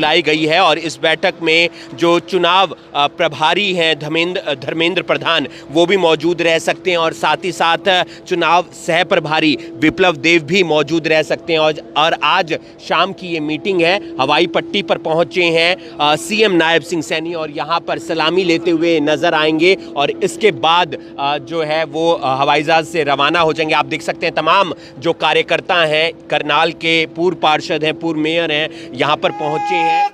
बुलाई गई है और इस बैठक में जो चुनाव प्रभारी हैं धर्मेंद्र प्रधान वो भी मौजूद रह सकते हैं और साथ ही साथ चुनाव सह प्रभारी विप्लव देव भी मौजूद रह सकते हैं। और आज शाम की ये मीटिंग है। हवाई पट्टी पर पहुंचे हैं सीएम नायब सिंह सैनी और यहाँ पर सलामी लेते हुए नजर आएंगे और इसके बाद जो है वो हवाई जहाज से रवाना हो जाएंगे। आप देख सकते हैं तमाम जो कार्यकर्ता हैं, करनाल के पूर्व पार्षद हैं, पूर्व मेयर हैं, यहाँ पर पहुंचे हैं।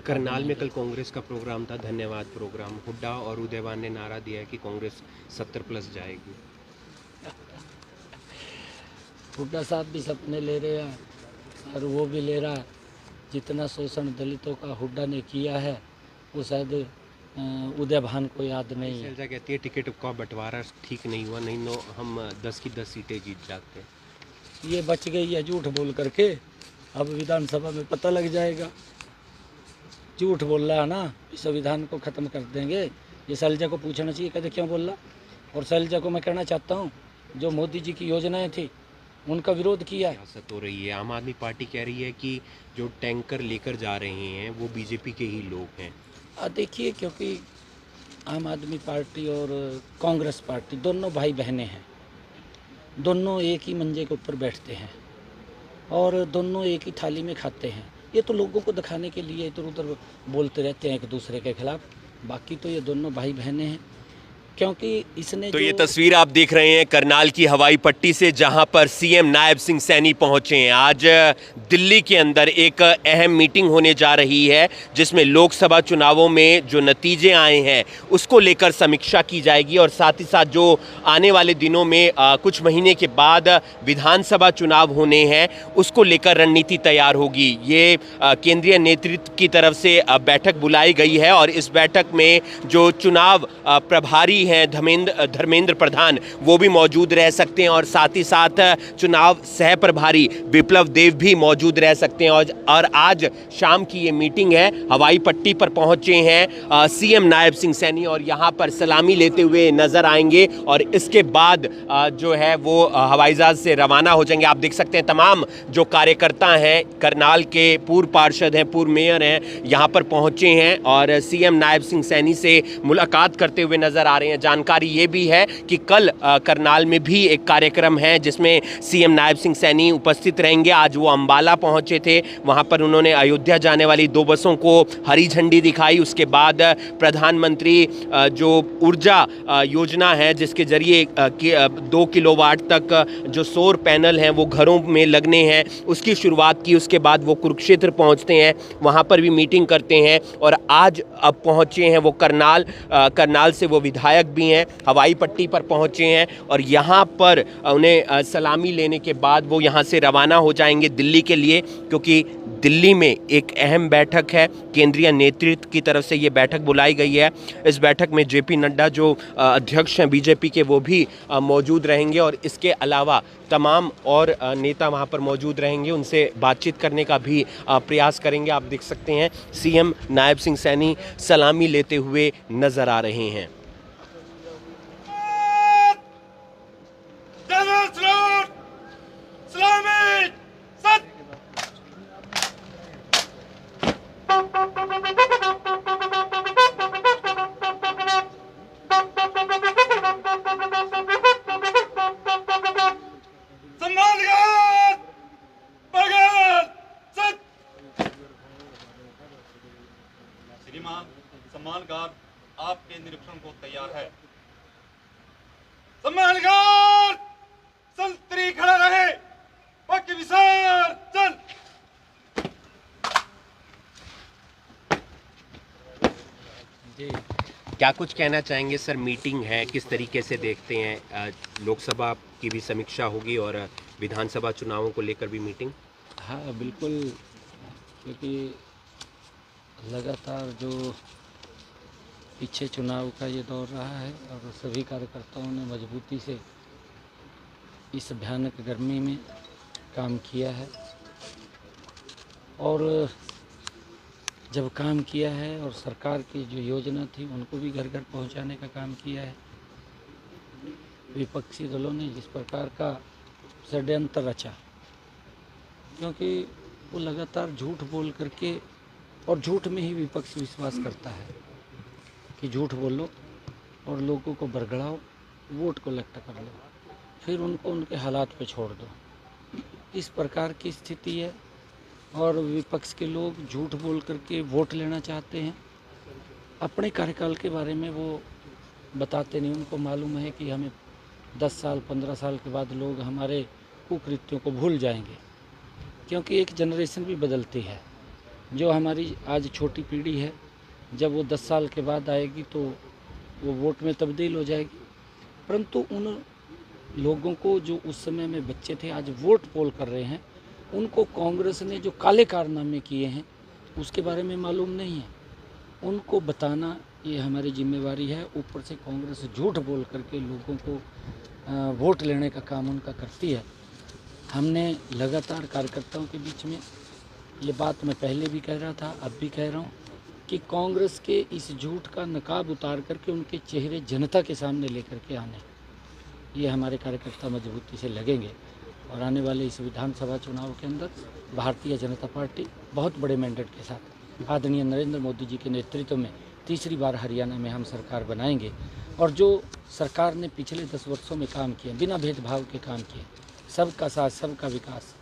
करनाल में कल कांग्रेस का प्रोग्राम था, धन्यवाद प्रोग्राम। हुड्डा और उदयवान ने नारा दिया है कि कांग्रेस 70+ जाएगी। हुड्डा साहब भी सपने ले रहे हैं और वो भी ले रहा है। जितना शोषण दलितों का हुड्डा ने किया है वो शायद उदयवान को याद नहीं है। शैलजा कहती है टिकट का बंटवारा ठीक नहीं हुआ, नहीं तो हम 10 की 10 सीटें जीत जाते। ये बच गई है झूठ बोल करके, अब विधानसभा में पता लग जाएगा। झूठ बोल रहा है ना, इस संविधान को ख़त्म कर देंगे। ये शैलजा को पूछना चाहिए, कहते क्यों बोल रहा। और शैलजा को मैं कहना चाहता हूँ, जो मोदी जी की योजनाएं थी उनका विरोध किया है। सियासत हो रही है, आम आदमी पार्टी कह रही है कि जो टैंकर लेकर जा रहे हैं वो बीजेपी के ही लोग हैं। देखिए, क्योंकि आम आदमी पार्टी और कांग्रेस पार्टी दोनों भाई बहनें हैं, दोनों एक ही मंजे के ऊपर बैठते हैं और दोनों एक ही थाली में खाते हैं। ये तो लोगों को दिखाने के लिए इधर उधर बोलते रहते हैं एक दूसरे के खिलाफ, बाकी तो ये दोनों भाई बहनें हैं। क्योंकि इसने तो ये तस्वीर आप देख रहे हैं करनाल की हवाई पट्टी से, जहां पर सीएम नायब सिंह सैनी पहुंचे हैं। आज दिल्ली के अंदर एक अहम मीटिंग होने जा रही है जिसमें लोकसभा चुनावों में जो नतीजे आए हैं उसको लेकर समीक्षा की जाएगी और साथ ही साथ जो आने वाले दिनों में कुछ महीने के बाद विधानसभा चुनाव होने हैं उसको लेकर रणनीति तैयार होगी। ये केंद्रीय नेतृत्व की तरफ से बैठक बुलाई गई है और इस बैठक में जो चुनाव प्रभारी हैं धर्मेंद्र प्रधान वो भी मौजूद रह सकते हैं और साथ ही साथ चुनाव सह प्रभारी विप्लव देव भी मौजूद रह सकते हैं। और आज शाम की ये मीटिंग है। हवाई पट्टी पर पहुंचे हैं सीएम नायब सिंह सैनी और यहाँ पर सलामी लेते हुए नजर आएंगे और इसके बाद जो है वो हवाई जहाज से रवाना हो जाएंगे। आप देख सकते हैं तमाम जो कार्यकर्ता हैं, करनाल के पूर्व पार्षद हैं, पूर्व मेयर हैं, यहाँ पर पहुंचे हैं और सीएम नायब सिंह सैनी से मुलाकात करते हुए नजर आ रहे हैं। जानकारी ये भी है कि कल करनाल में भी एक कार्यक्रम है जिसमें सीएम नायब सिंह सैनी उपस्थित रहेंगे। आज वो अंबाला पहुंचे थे, वहां पर उन्होंने अयोध्या जाने वाली 2 बसों को हरी झंडी दिखाई। उसके बाद प्रधानमंत्री जो ऊर्जा योजना है जिसके जरिए 2 किलोवाट तक जो सौर पैनल हैं वो घरों में लगने हैं, उसकी शुरुआत की। उसके बाद वो कुरुक्षेत्र पहुंचते हैं, वहां पर भी मीटिंग करते हैं और आज अब पहुंचे हैं वो करनाल से वो विधायक भी हैं, हवाई पट्टी पर पहुंचे हैं और यहाँ पर उन्हें सलामी लेने के बाद वो यहाँ से रवाना हो जाएंगे दिल्ली के लिए, क्योंकि दिल्ली में एक अहम बैठक है। केंद्रीय नेतृत्व की तरफ से ये बैठक बुलाई गई है। इस बैठक में जेपी नड्डा जो अध्यक्ष हैं बीजेपी के वो भी मौजूद रहेंगे और इसके अलावा तमाम और नेता वहाँ पर मौजूद रहेंगे, उनसे बातचीत करने का भी प्रयास करेंगे। आप देख सकते हैं सीएम नायब सिंह सैनी सलामी लेते हुए नजर आ रहे हैं। श्रीमान सम्मानगार आपके निरीक्षण को तैयार है। सम्मानगार संतरी खड़ा रहे, पक्ष विचार चल। जी क्या कुछ कहना चाहेंगे सर? मीटिंग है, किस तरीके से देखते हैं? लोकसभा की भी समीक्षा होगी और विधानसभा चुनावों को लेकर भी मीटिंग। हाँ बिल्कुल, क्योंकि लगातार जो पीछे चुनाव का ये दौर रहा है और सभी कार्यकर्ताओं ने मजबूती से इस भयानक गर्मी में काम किया है और जब काम किया है और सरकार की जो योजना थी उनको भी घर घर पहुंचाने का काम किया है। विपक्षी दलों ने जिस प्रकार का षड्यंत्र रचा, क्योंकि वो लगातार झूठ बोल करके, और झूठ में ही विपक्ष विश्वास करता है कि झूठ बोलो और लोगों को बरगड़ाओ, वोट कलेक्ट कर लो, फिर उनको उनके हालात पे छोड़ दो। इस प्रकार की स्थिति है और विपक्ष के लोग झूठ बोल करके वोट लेना चाहते हैं। अपने कार्यकाल के बारे में वो बताते नहीं। उनको मालूम है कि हमें 10 साल 15 साल के बाद लोग हमारे कुकृत्यों को भूल जाएंगे, क्योंकि एक जनरेशन भी बदलती है। जो हमारी आज छोटी पीढ़ी है, जब वो 10 साल के बाद आएगी तो वो वोट में तब्दील हो जाएगी। परंतु उन लोगों को जो उस समय में बच्चे थे, आज वोट पोल कर रहे हैं, उनको कांग्रेस ने जो काले कारनामे किए हैं उसके बारे में मालूम नहीं है। उनको बताना ये हमारी जिम्मेवारी है। ऊपर से कांग्रेस झूठ बोल करके लोगों को वोट लेने का काम उनका करती है। हमने लगातार कार्यकर्ताओं के बीच में ये बात मैं पहले भी कह रहा था, अब भी कह रहा हूँ कि कांग्रेस के इस झूठ का नकाब उतार करके उनके चेहरे जनता के सामने लेकर के आने, ये हमारे कार्यकर्ता मजबूती से लगेंगे। और आने वाले इस विधानसभा चुनाव के अंदर भारतीय जनता पार्टी बहुत बड़े मैंडेट के साथ आदरणीय नरेंद्र मोदी जी के नेतृत्व में तीसरी बार हरियाणा में हम सरकार बनाएंगे। और जो सरकार ने पिछले 10 वर्षों में काम किया, बिना भेदभाव के काम किए, सबका साथ सबका विकास,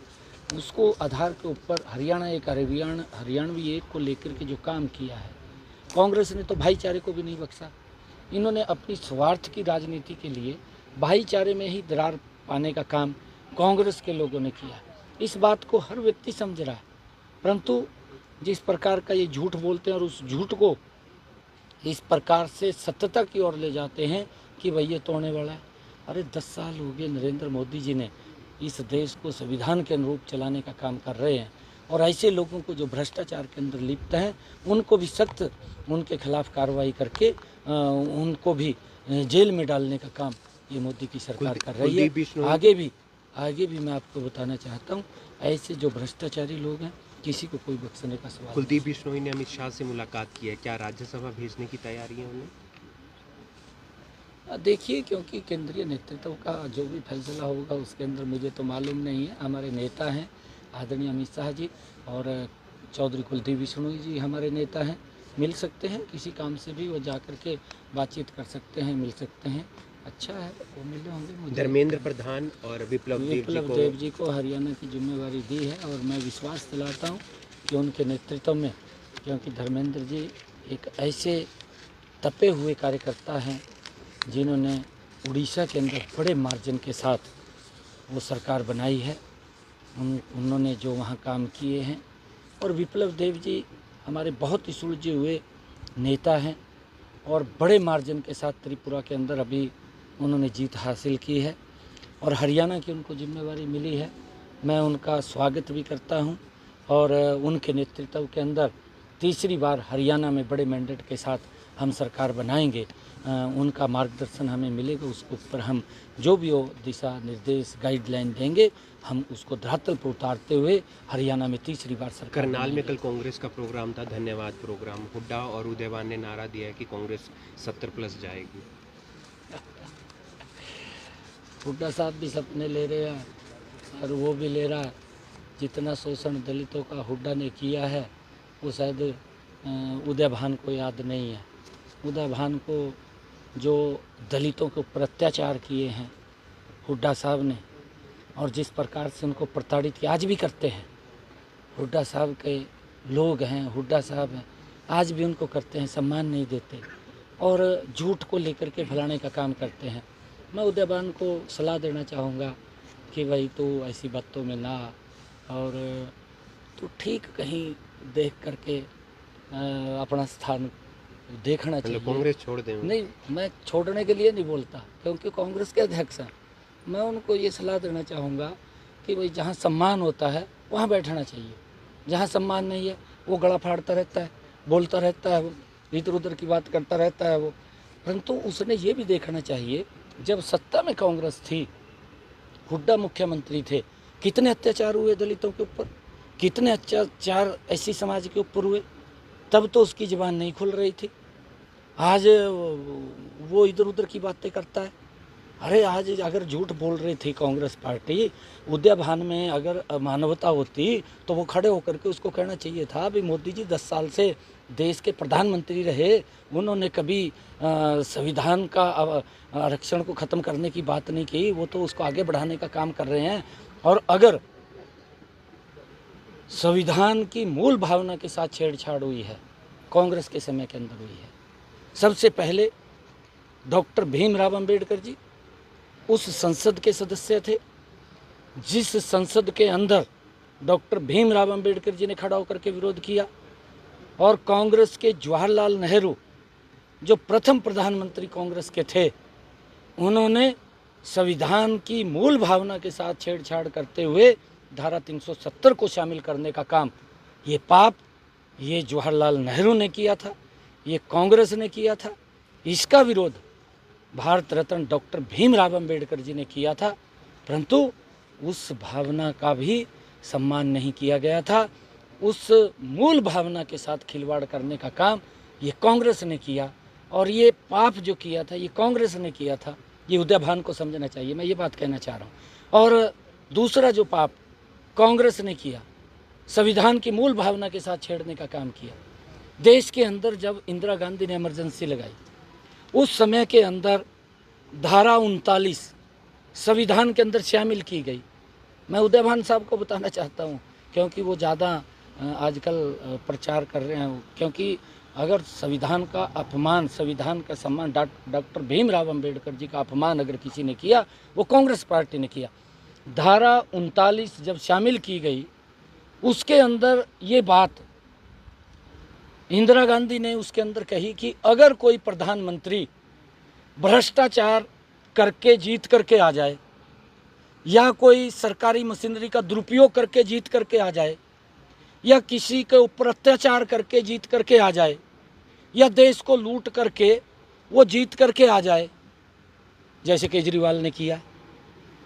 उसको आधार के ऊपर हरियाणा एक हरियाणवी एक को लेकर के जो काम किया है, कांग्रेस ने तो भाईचारे को भी नहीं बख्शा। इन्होंने अपनी स्वार्थ की राजनीति के लिए भाईचारे में ही दरार पाने का काम कांग्रेस के लोगों ने किया। इस बात को हर व्यक्ति समझ रहा है, परंतु जिस प्रकार का ये झूठ बोलते हैं और उस झूठ को इस प्रकार से सत्यता की ओर ले जाते हैं कि भाई ये तोड़ने वाला है। अरे 10 साल हो गए नरेंद्र मोदी जी ने इस देश को संविधान के अनुरूप चलाने का काम कर रहे हैं, और ऐसे लोगों को जो भ्रष्टाचार के अंदर लिप्त हैं उनको भी सख्त उनके खिलाफ कार्रवाई करके उनको भी जेल में डालने का काम ये मोदी की सरकार कर रही है। आगे भी मैं आपको बताना चाहता हूँ, ऐसे जो भ्रष्टाचारी लोग हैं किसी को कोई बख्शने का सवाल। कुलदीप बिश्नोई ने अमित शाह से मुलाकात की है, क्या राज्यसभा भेजने की तैयारी है उन्हें? देखिए, क्योंकि केंद्रीय नेतृत्व का जो भी फैसला होगा उसके अंदर मुझे तो मालूम नहीं है। हमारे नेता हैं आदरणीय अमित शाह जी और चौधरी कुलदीप बिश्नोई जी हमारे नेता हैं, मिल सकते हैं किसी काम से भी, वो जा कर के बातचीत कर सकते हैं, मिल सकते हैं। अच्छा है, वो मिले होंगे। धर्मेंद्र प्रधान और विप्लव देव जी को हरियाणा की जिम्मेवारी दी है और मैं विश्वास दिलाता हूँ कि उनके नेतृत्व में, क्योंकि धर्मेंद्र जी एक ऐसे तपे हुए कार्यकर्ता हैं जिन्होंने उड़ीसा के अंदर बड़े मार्जिन के साथ वो सरकार बनाई है। उन्होंने जो वहाँ काम किए हैं, और विप्लव देव जी हमारे बहुत ही सुलझे हुए नेता हैं और बड़े मार्जिन के साथ त्रिपुरा के अंदर अभी उन्होंने जीत हासिल की है और हरियाणा की उनको जिम्मेवारी मिली है। मैं उनका स्वागत भी करता हूं और उनके नेतृत्व के अंदर तीसरी बार हरियाणा में बड़े मैंडेट के साथ हम सरकार बनाएंगे। उनका मार्गदर्शन हमें मिलेगा, उसके ऊपर हम जो भी हो दिशा निर्देश गाइडलाइन देंगे, हम उसको धरातल पर उतारते हुए हरियाणा में तीसरी बार सरकार। करनाल में कल कांग्रेस का प्रोग्राम था, धन्यवाद प्रोग्राम। हुड्डा और उदयवान ने नारा दिया है कि कांग्रेस 70+ जाएगी। हुड्डा साहब भी सपने ले रहे हैं और वो भी ले रहा है। जितना शोषण दलितों का हुड्डा ने किया है वो शायद उदयवान को याद नहीं है। उदयवान को जो दलितों के ऊपर अत्याचार किए हैं हुड्डा साहब ने, और जिस प्रकार से उनको प्रताड़ित किया, आज भी करते हैं। हुड्डा साहब के लोग हैं, हुड्डा साहब हैं, आज भी उनको करते हैं, सम्मान नहीं देते और झूठ को लेकर के फैलाने का काम करते हैं। मैं उदयवान को सलाह देना चाहूँगा कि भाई तू ऐसी बातों में ना, और तू ठीक कहीं देख करके अपना स्थान देखना चाहिए। कांग्रेस छोड़ दें? नहीं, मैं छोड़ने के लिए नहीं बोलता, क्योंकि कांग्रेस के अध्यक्ष हैं। मैं उनको ये सलाह देना चाहूँगा कि भाई जहाँ सम्मान होता है वहाँ बैठना चाहिए, जहाँ सम्मान नहीं है वो गला फाड़ता रहता है, बोलता रहता है, वो इधर उधर की बात करता रहता है वो। परंतु उसने ये भी देखना चाहिए, जब सत्ता में कांग्रेस थी, हुड्डा मुख्यमंत्री थे, कितने अत्याचार हुए दलितों के ऊपर, कितने अत्याचार ऐसी समाज के ऊपर हुए, तब तो उसकी जुबान नहीं खुल रही थी। आज वो इधर उधर की बातें करता है। अरे आज अगर झूठ बोल रही थी कांग्रेस पार्टी, उद्याभान में अगर मानवता होती तो वो खड़े होकर के उसको कहना चाहिए था भी मोदी जी 10 साल से देश के प्रधानमंत्री रहे, उन्होंने कभी संविधान का आरक्षण को ख़त्म करने की बात नहीं की, वो तो उसको आगे बढ़ाने का काम कर रहे हैं। और अगर संविधान की मूल भावना के साथ छेड़छाड़ हुई है, कांग्रेस के समय के अंदर हुई है। सबसे पहले डॉक्टर भीमराव अंबेडकर जी उस संसद के सदस्य थे जिस संसद के अंदर डॉक्टर भीमराव अंबेडकर जी ने खड़ा होकर के विरोध किया, और कांग्रेस के जवाहरलाल नेहरू जो प्रथम प्रधानमंत्री कांग्रेस के थे, उन्होंने संविधान की मूल भावना के साथ छेड़छाड़ करते हुए धारा 370 को शामिल करने का काम, ये पाप ये जवाहरलाल नेहरू ने किया था, ये कांग्रेस ने किया था। इसका विरोध भारत रत्न डॉक्टर भीमराव अंबेडकर जी ने किया था, परंतु उस भावना का भी सम्मान नहीं किया गया था। उस मूल भावना के साथ खिलवाड़ करने का काम ये कांग्रेस ने किया, और ये पाप जो किया था ये कांग्रेस ने किया था। ये उद्याभान को समझना चाहिए, मैं ये बात कहना चाह रहा हूँ। और दूसरा जो पाप कांग्रेस ने किया, संविधान की मूल भावना के साथ छेड़ने का काम किया। देश के अंदर जब इंदिरा गांधी ने इमरजेंसी लगाई, उस समय के अंदर धारा 39 संविधान के अंदर शामिल की गई। मैं उदयभान साहब को बताना चाहता हूँ, क्योंकि वो ज़्यादा आजकल प्रचार कर रहे हैं, क्योंकि अगर संविधान का अपमान, संविधान का सम्मान, डॉक्टर भीमराव अंबेडकर जी का अपमान अगर किसी ने किया, वो कांग्रेस पार्टी ने किया। धारा 39 जब शामिल की गई, उसके अंदर ये बात इंदिरा गांधी ने उसके अंदर कही कि अगर कोई प्रधानमंत्री भ्रष्टाचार करके जीत करके आ जाए, या कोई सरकारी मशीनरी का दुरुपयोग करके जीत करके आ जाए, या किसी के ऊपर अत्याचार करके जीत करके आ जाए, या देश को लूट करके वो जीत करके आ जाए, जैसे केजरीवाल ने किया,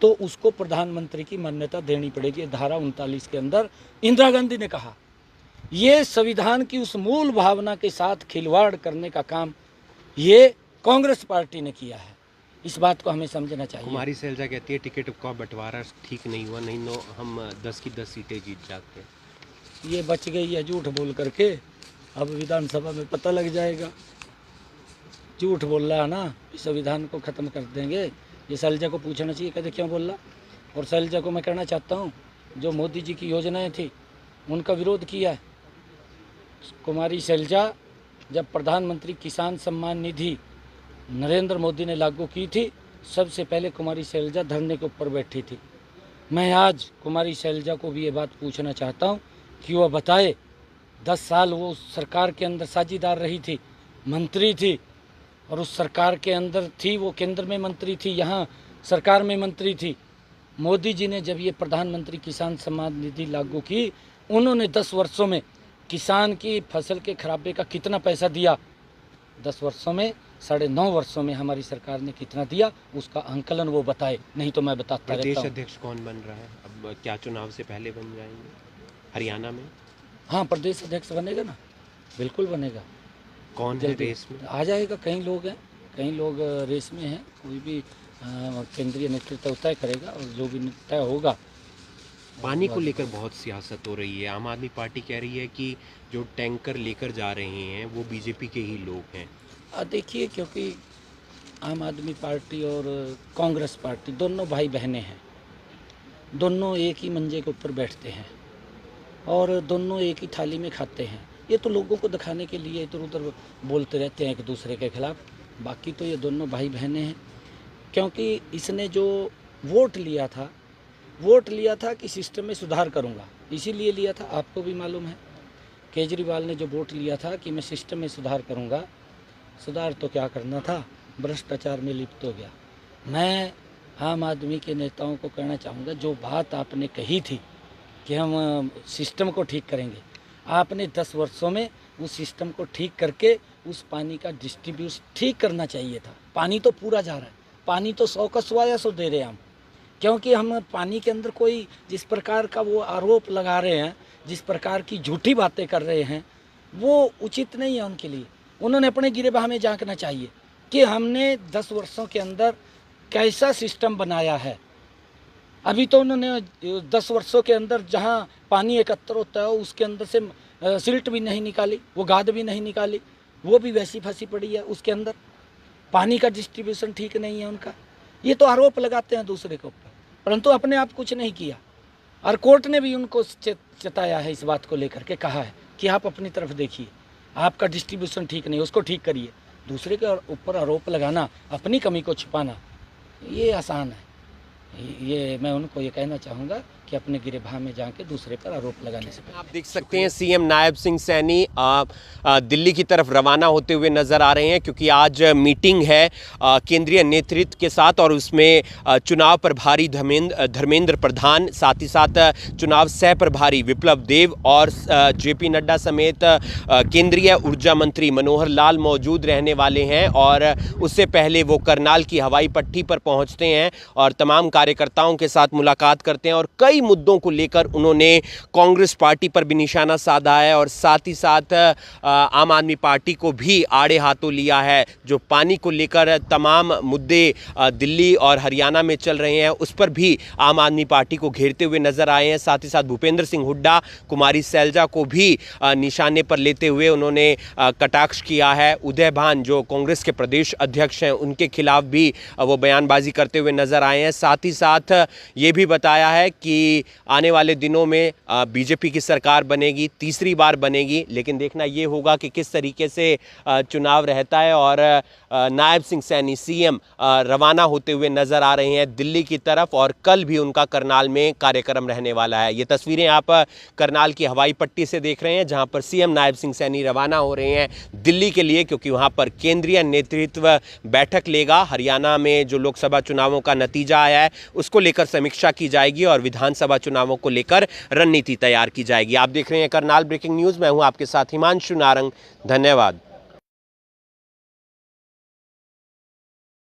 तो उसको प्रधानमंत्री की मान्यता देनी पड़ेगी। धारा 39 के अंदर इंदिरा गांधी ने कहा। ये संविधान की उस मूल भावना के साथ खिलवाड़ करने का काम ये कांग्रेस पार्टी ने किया है। इस बात को हमें समझना चाहिए। कुमारी शैलजा कहती है टिकट का बंटवारा ठीक नहीं हुआ, नहीं तो हम 10 की 10 सीटें जीत जाते हैं। ये बच गई है झूठ बोल करके, अब विधानसभा में पता लग जाएगा। झूठ बोल रहा है ना, संविधान को ख़त्म कर देंगे। ये शैलजा को पूछना चाहिए, कहते क्यों बोल रहा। और शैलजा को मैं कहना चाहता हूँ, जो मोदी जी की योजनाएं थी उनका विरोध किया है। कुमारी शैलजा जब प्रधानमंत्री किसान सम्मान निधि नरेंद्र मोदी ने लागू की थी, सबसे पहले कुमारी शैलजा धरने के ऊपर बैठी थी। मैं आज कुमारी शैलजा को भी ये बात पूछना चाहता हूँ कि वह बताए, 10 साल वो उस सरकार के अंदर साझीदार रही थी, मंत्री थी, और उस सरकार के अंदर थी, वो केंद्र में मंत्री थी, यहाँ सरकार में मंत्री थी। मोदी जी ने जब ये प्रधानमंत्री किसान सम्मान निधि लागू की, उन्होंने 10 वर्षों में किसान की फसल के खराबे का कितना पैसा दिया, 10 वर्षों में, 9.5 वर्षों में हमारी सरकार ने कितना दिया, उसका आंकलन वो बताए, नहीं तो मैं बताता रहता हूँ। प्रदेश अध्यक्ष कौन बन रहा है अब, क्या चुनाव से पहले बन जाएंगे हरियाणा में? हाँ, प्रदेश अध्यक्ष बनेगा ना, बिल्कुल बनेगा। कौन है रेस में? आ जाएगा, कई लोग हैं, कई लोग रेस में हैं, कोई भी केंद्रीय नेतृत्व तय करेगा, और जो भी तय होगा। पानी को लेकर बहुत सियासत हो रही है। आम आदमी पार्टी कह रही है कि जो टैंकर लेकर जा रहे हैं वो बीजेपी के ही लोग हैं। देखिए, क्योंकि आम आदमी पार्टी और कांग्रेस पार्टी दोनों भाई बहनें हैं, दोनों एक ही मंजे के ऊपर बैठते हैं, और दोनों एक ही थाली में खाते हैं। ये तो लोगों को दिखाने के लिए इधर उधर बोलते रहते हैं एक दूसरे के खिलाफ, बाकी तो ये दोनों भाई बहनें हैं। क्योंकि इसने जो वोट लिया था कि सिस्टम में सुधार करूंगा, इसीलिए लिया था। आपको भी मालूम है, केजरीवाल ने जो वोट लिया था कि मैं सिस्टम में सुधार करूंगा, सुधार तो क्या करना था, भ्रष्टाचार में लिप्त हो गया। मैं आम आदमी के नेताओं को कहना चाहूँगा, जो बात आपने कही थी कि हम सिस्टम को ठीक करेंगे, आपने 10 वर्षों में उस सिस्टम को ठीक करके उस पानी का डिस्ट्रीब्यूशन ठीक करना चाहिए था। पानी तो पूरा जा रहा है, पानी तो 100 का 100 दे रहे हैं हम, क्योंकि हम पानी के अंदर कोई जिस प्रकार का वो आरोप लगा रहे हैं जिस प्रकार की झूठी बातें कर रहे हैं वो उचित नहीं है उनके लिए। उन्होंने अपने गिरेबान में झांकना चाहिए कि हमने 10 वर्षों के अंदर कैसा सिस्टम बनाया है। अभी तो उन्होंने 10 वर्षों के अंदर जहाँ पानी एकत्र होता है उसके अंदर से सिल्ट भी नहीं निकाली, वो गाद भी नहीं निकाली, वो भी वैसी फंसी पड़ी है उसके अंदर। पानी का डिस्ट्रीब्यूशन ठीक नहीं है उनका। ये तो आरोप लगाते हैं दूसरे के ऊपर, परंतु अपने आप कुछ नहीं किया। और कोर्ट ने भी उनको चेताया है इस बात को लेकर के, कहा है कि आप अपनी तरफ देखिए, आपका डिस्ट्रीब्यूशन ठीक नहीं, उसको ठीक करिए। दूसरे के ऊपर आरोप लगाना, अपनी कमी को छिपाना, ये आसान है। ये मैं उनको ये कहना चाहूँगा कि अपने गिरेबान में जाके दूसरे पर आरोप लगाने से आप देख सकते हैं सीएम नायब सिंह सैनी दिल्ली की तरफ रवाना होते हुए नजर आ रहे हैं, क्योंकि आज मीटिंग है केंद्रीय नेतृत्व के साथ और उसमें चुनाव प्रभारी धर्मेंद्र प्रधान, साथ ही साथ चुनाव सह प्रभारी विप्लव देव और जेपी नड्डा समेत केंद्रीय ऊर्जा मंत्री मनोहर लाल मौजूद रहने वाले हैं। और उससे पहले वो करनाल की हवाई पट्टी पर पहुंचते हैं और तमाम कार्यकर्ताओं के साथ मुलाकात करते हैं और कई मुद्दों को लेकर उन्होंने कांग्रेस पार्टी पर भी निशाना साधा है और साथ ही साथ आम आदमी पार्टी को भी आड़े हाथों लिया है। जो पानी को लेकर तमाम मुद्दे दिल्ली और हरियाणा में चल रहे हैं उस पर भी आम आदमी पार्टी को घेरते हुए नजर आए हैं। साथ ही साथ भूपेंद्र सिंह हुड्डा, कुमारी सैलजा को भी निशाने पर लेते हुए उन्होंने कटाक्ष किया है। उदय भान जो कांग्रेस के प्रदेश अध्यक्ष हैं उनके खिलाफ भी वो बयानबाजी करते हुए नजर आए हैं। साथ ही साथ ये भी बताया है कि आने वाले दिनों में बीजेपी की सरकार बनेगी, तीसरी बार बनेगी, लेकिन देखना ये होगा कि किस तरीके से चुनाव रहता है। और नायब सिंह सैनी सीएम रवाना होते हुए नजर आ रहे हैं दिल्ली की तरफ और कल भी उनका करनाल में कार्यक्रम रहने वाला है। ये तस्वीरें आप करनाल की हवाई पट्टी से देख रहे हैं, जहां पर सीएम नायब सिंह सैनी रवाना हो रहे हैं दिल्ली के लिए, क्योंकि वहां पर केंद्रीय नेतृत्व बैठक लेगा। हरियाणा में जो लोकसभा चुनावों का नतीजा आया है उसको लेकर समीक्षा की जाएगी और विधानसभा चुनावों को लेकर रणनीति तैयार की जाएगी। आप देख रहे हैं करनाल ब्रेकिंग न्यूज़, मैं हूं आपके साथ हिमांशु नारंग। धन्यवाद।